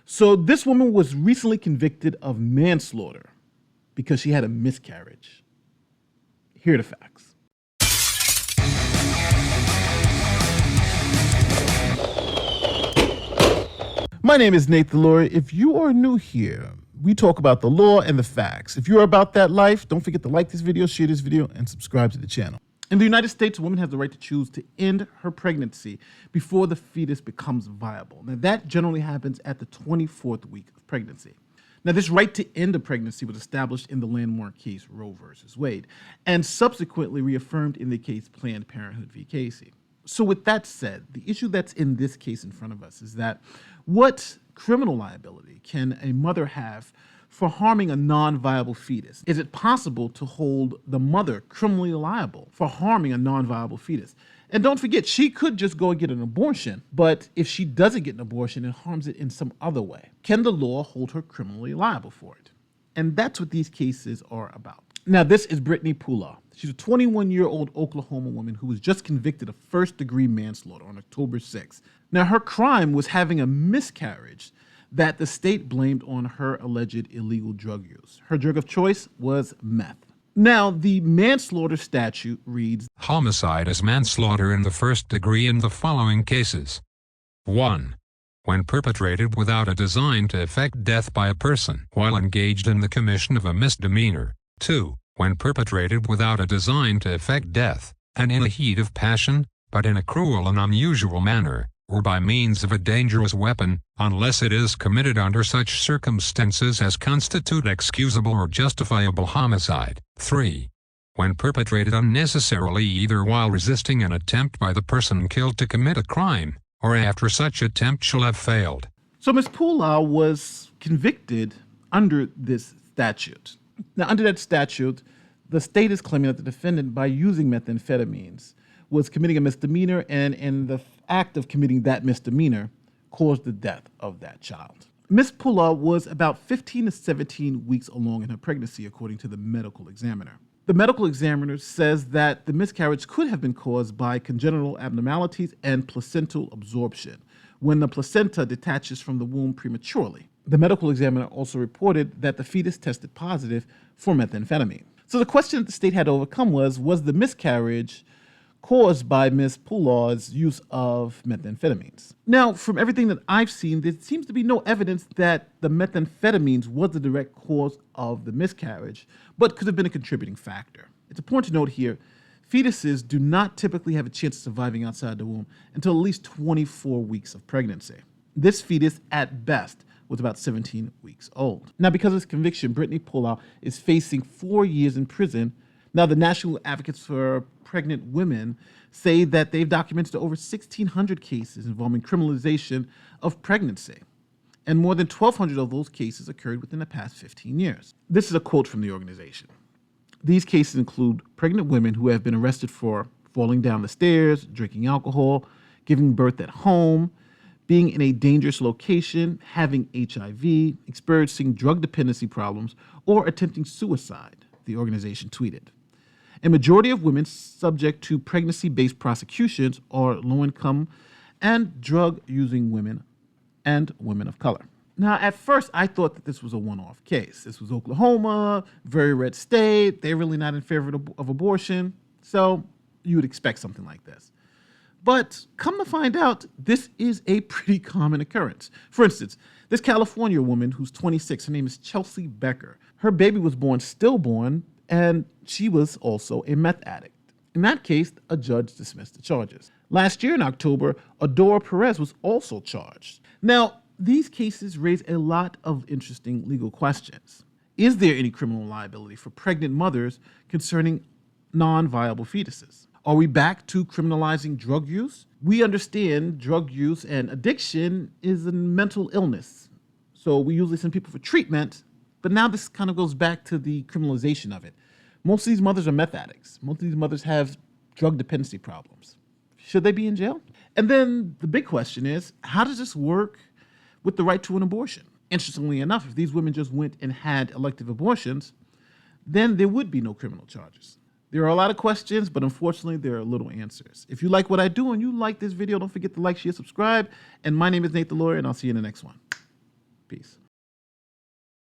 So this woman was recently convicted of manslaughter because she had a miscarriage. Here are the facts. My name is Nate the Lawyer. If you are new here, we talk about the law and the facts. If you're about that life, don't forget to like this video, share this video, and subscribe to the channel. In the United States, a woman has the right to choose to end her pregnancy before the fetus becomes viable. Now, that generally happens at the 24th week of pregnancy. Now, this right to end a pregnancy was established in the landmark case Roe versus Wade, and subsequently reaffirmed in the case Planned Parenthood v. Casey. So with that said, the issue that's in this case in front of us is that what criminal liability can a mother have for harming a non-viable fetus? Is it possible to hold the mother criminally liable for harming a non-viable fetus? And don't forget, she could just go and get an abortion, but if she doesn't get an abortion and harms it in some other way, can the law hold her criminally liable for it? And that's what these cases are about. Now, this is Brittney Poula. She's a 21-year-old Oklahoma woman who was just convicted of first-degree manslaughter on October 6th. Now, her crime was having a miscarriage that the state blamed on her alleged illegal drug use. Her drug of choice was meth. Now, the manslaughter statute reads, Homicide is manslaughter in the first degree in the following cases. 1. When perpetrated without a design to effect death by a person while engaged in the commission of a misdemeanor. 2. When perpetrated without a design to effect death, and in a heat of passion, but in a cruel and unusual manner, or by means of a dangerous weapon, unless it is committed under such circumstances as constitute excusable or justifiable homicide. 3. When perpetrated unnecessarily either while resisting an attempt by the person killed to commit a crime, or after such attempt shall have failed. So Ms. Poula was convicted under this statute. Now, under that statute, the state is claiming that the defendant, by using methamphetamines, was committing a misdemeanor, and in the act of committing that misdemeanor, caused the death of that child. Ms. Poula was about 15 to 17 weeks along in her pregnancy, according to the medical examiner. The medical examiner says that the miscarriage could have been caused by congenital abnormalities and placental absorption, when the placenta detaches from the womb prematurely. The medical examiner also reported that the fetus tested positive for methamphetamine. So the question that the state had to overcome was the miscarriage caused by Ms. Poula's use of methamphetamines? Now, from everything that I've seen, there seems to be no evidence that the methamphetamines was the direct cause of the miscarriage, but could have been a contributing factor. It's important to note here, fetuses do not typically have a chance of surviving outside the womb until at least 24 weeks of pregnancy. This fetus, at best, was about 17 weeks old. Now, because of this conviction, Brittney Poula is facing 4 years in prison. Now, the National Advocates for Pregnant Women say that they've documented over 1,600 cases involving criminalization of pregnancy, and more than 1,200 of those cases occurred within the past 15 years. This is a quote from the organization. These cases include pregnant women who have been arrested for falling down the stairs, drinking alcohol, giving birth at home, being in a dangerous location, having HIV, experiencing drug dependency problems, or attempting suicide, the organization tweeted. A majority of women subject to pregnancy-based prosecutions are low-income and drug-using women and women of color. Now, at first, I thought that this was a one-off case. This was Oklahoma, very red state. They're really not in favor of abortion, so you would expect something like this. But come to find out, this is a pretty common occurrence. For instance, this California woman who's 26, her name is Chelsea Becker. Her baby was born stillborn, and she was also a meth addict. In that case, a judge dismissed the charges. Last year in October, Adora Perez was also charged. Now, these cases raise a lot of interesting legal questions. Is there any criminal liability for pregnant mothers concerning non-viable fetuses? Are we back to criminalizing drug use? We understand drug use and addiction is a mental illness. So we usually send people for treatment, but now this kind of goes back to the criminalization of it. Most of these mothers are meth addicts. Most of these mothers have drug dependency problems. Should they be in jail? And then the big question is, how does this work with the right to an abortion? Interestingly enough, if these women just went and had elective abortions, then there would be no criminal charges. There are a lot of questions, but unfortunately, there are little answers. If you like what I do and you like this video, don't forget to like, share, subscribe. And my name is Nate the Lawyer, and I'll see you in the next one. Peace.